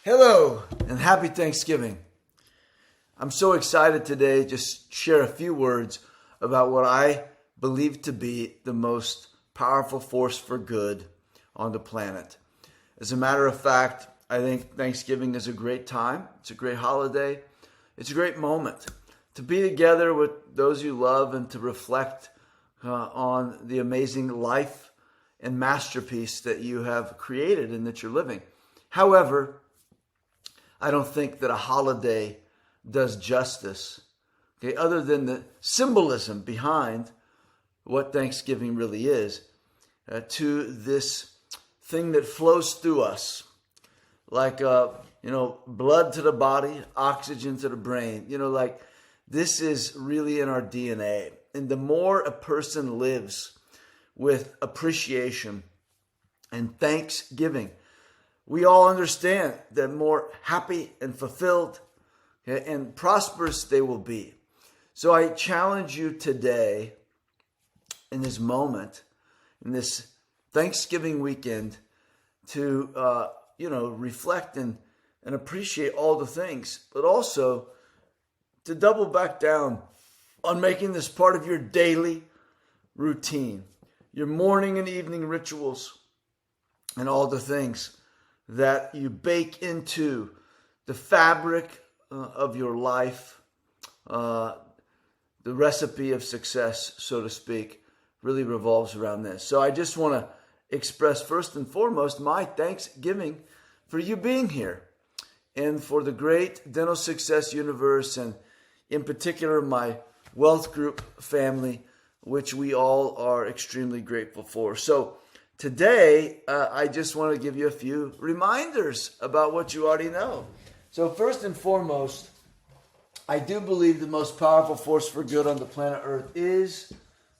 Hello and happy Thanksgiving. I'm so excited today to just share a few words about what I believe to be the most powerful force for good on the planet. As a matter of fact, I think Thanksgiving is a great time. It's a great holiday. It's a great moment to be together with those you love and to reflect on the amazing life and masterpiece that you have created and that you're living. However, I don't think that a holiday does justice, okay, other than the symbolism behind what Thanksgiving really is, to this thing that flows through us like, blood to the body, oxygen to the brain. Like this is really in our DNA. And the more a person lives with appreciation and thanksgiving, we all understand that more happy and fulfilled, okay, and prosperous they will be. So I challenge you today in this moment, in this Thanksgiving weekend, to reflect and appreciate all the things, but also to double back down on making this part of your daily routine, your morning and evening rituals, and all the things that you bake into the fabric of your life, the recipe of success, so to speak, really revolves around this. So I just want to express first and foremost my thanksgiving for you being here and for the great Dental Success universe, and in particular my Wealth Group family, which we all are extremely grateful for. So today, I just want to give you a few reminders about what you already know. So first and foremost, I do believe the most powerful force for good on the planet Earth is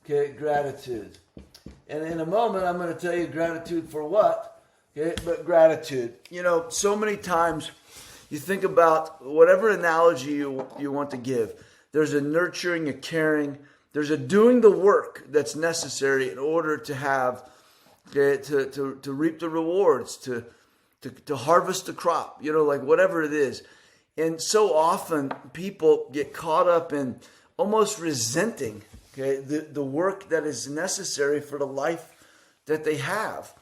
gratitude. And in a moment, I'm going to tell you gratitude for what? But gratitude. So many times you think about whatever analogy you want to give. There's a nurturing, a caring. There's a doing the work that's necessary in order to have to reap the rewards, to harvest the crop, like whatever it is. And so often people get caught up in almost resenting, the work that is necessary for the life that they have.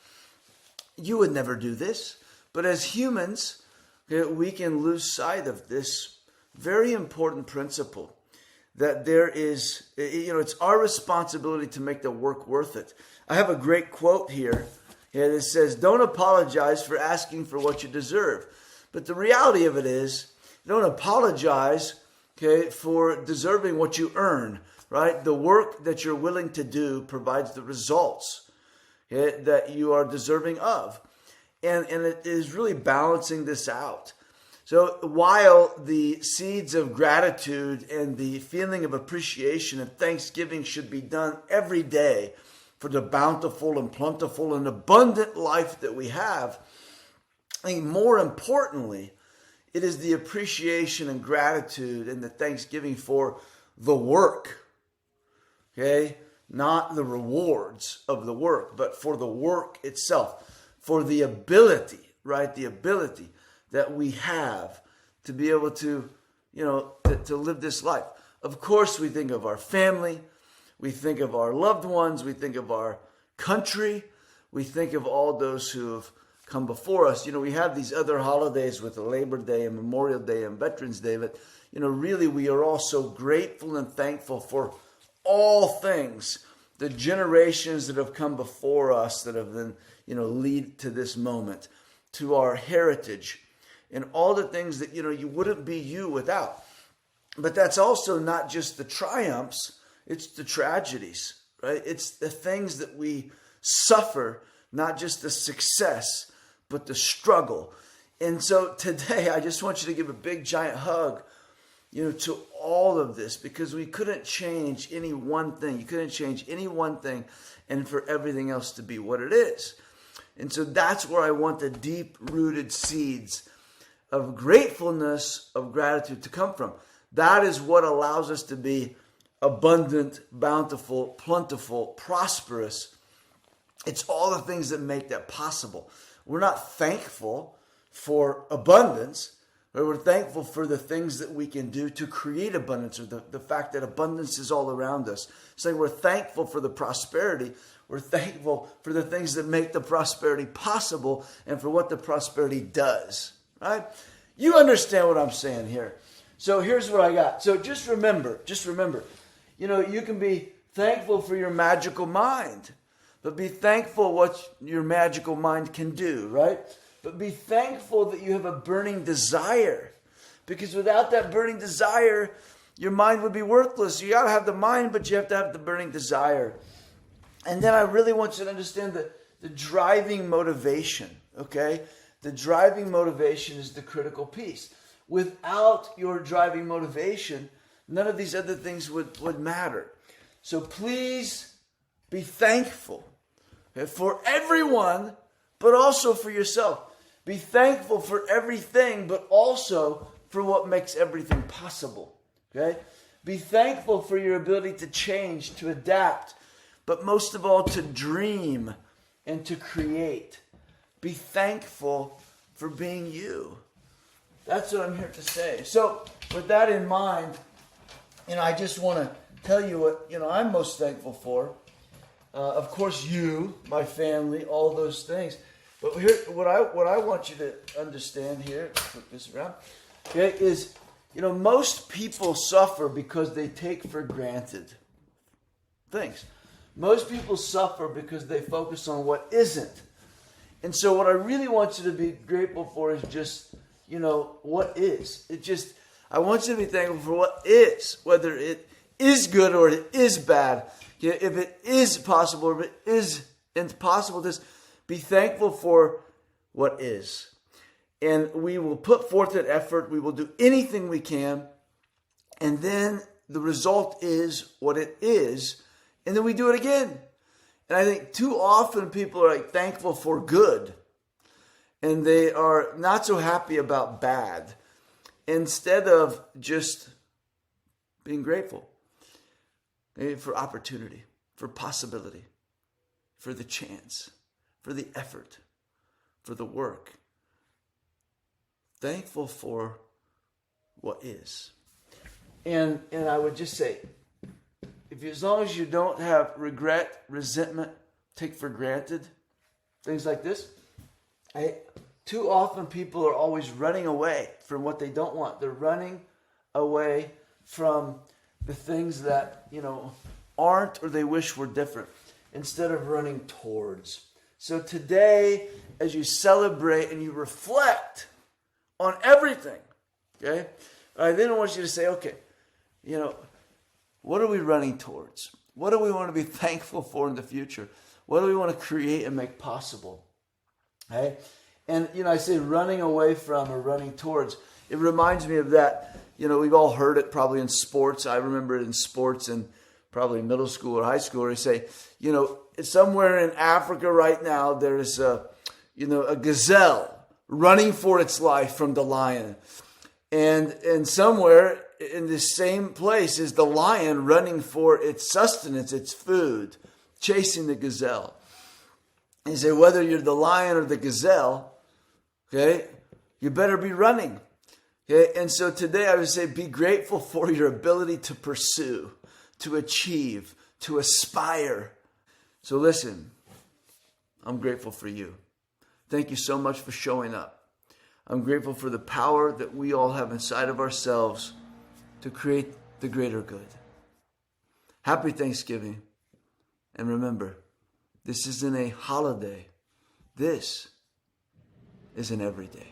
You would never do this, but as humans, we can lose sight of this very important principle that there is, it's our responsibility to make the work worth it. I have a great quote here, and it says, "Don't apologize for asking for what you deserve." But the reality of it is, don't apologize, for deserving what you earn, right? The work that you're willing to do provides the results that you are deserving of. And it is really balancing this out. So while the seeds of gratitude and the feeling of appreciation and thanksgiving should be done every day for the bountiful and plentiful and abundant life that we have, I think more importantly, it is the appreciation and gratitude and the thanksgiving for the work, not the rewards of the work, but for the work itself, for the ability, right? The ability that we have to be able to, to live this life. Of course, we think of our family, we think of our loved ones, we think of our country, we think of all those who have come before us. We have these other holidays with Labor Day and Memorial Day and Veterans Day, but, really we are all so grateful and thankful for all things, the generations that have come before us that have been, lead to this moment, to our heritage, and all the things that, you wouldn't be you without. But that's also not just the triumphs, it's the tragedies, right? It's the things that we suffer, not just the success, but the struggle. And so today, I just want you to give a big, giant hug, to all of this, because we couldn't change any one thing. You couldn't change any one thing and for everything else to be what it is. And so that's where I want the deep-rooted seeds of gratefulness, of gratitude to come from. That is what allows us to be abundant, bountiful, plentiful, prosperous. It's all the things that make that possible. We're not thankful for abundance, or we're thankful for the things that we can do to create abundance, or the fact that abundance is all around us. So we're thankful for the prosperity. We're thankful for the things that make the prosperity possible and for what the prosperity does, right? You understand what I'm saying here. So here's what I got. So just remember, you can be thankful for your magical mind, but be thankful what your magical mind can do, right? But be thankful that you have a burning desire, because without that burning desire, your mind would be worthless. You got to have the mind, but you have to have the burning desire. And then I really want you to understand the driving motivation, okay? The driving motivation is the critical piece. Without your driving motivation, none of these other things would matter. So please be thankful, okay, for everyone, but also for yourself. Be thankful for everything, but also for what makes everything possible, okay? Be thankful for your ability to change, to adapt, but most of all, to dream and to create. Be thankful for being you. That's what I'm here to say. So with that in mind, I just want to tell you what, I'm most thankful for. Of course, you, my family, all those things. But here, what I want you to understand here, flip this around, okay, is, most people suffer because they take for granted things. Most people suffer because they focus on what isn't. And so what I really want you to be grateful for is just, what is. I want you to be thankful for what is, whether it is good or it is bad. If it is possible or if it is impossible, just be thankful for what is. And we will put forth that effort. We will do anything we can. And then the result is what it is. And then we do it again. And I think too often people are thankful for good. And they are not so happy about bad. Instead of just being grateful for opportunity, for possibility, for the chance, for the effort, for the work. Thankful for what is. And I would just say, as long as you don't have regret, resentment, take for granted, things like this, too often people are always running away from what they don't want. They're running away from the things that, aren't or they wish were different, instead of running towards. So today, as you celebrate and you reflect on everything, okay, I then want you to say, okay, what are we running towards? What do we want to be thankful for in the future? What do we want to create and make possible? Okay? And, I say running away from or running towards. It reminds me of that. We've all heard it probably in sports. I remember it in sports in probably middle school or high school where they say, somewhere in Africa right now, there's a gazelle running for its life from the lion. And somewhere in the same place is the lion running for its sustenance, its food, chasing the gazelle. And you say, whether you're the lion or the gazelle, okay, you better be running. Okay, and so today I would say be grateful for your ability to pursue, to achieve, to aspire. So listen, I'm grateful for you. Thank you so much for showing up. I'm grateful for the power that we all have inside of ourselves to create the greater good. Happy Thanksgiving. And remember, this isn't a holiday. This is an everyday.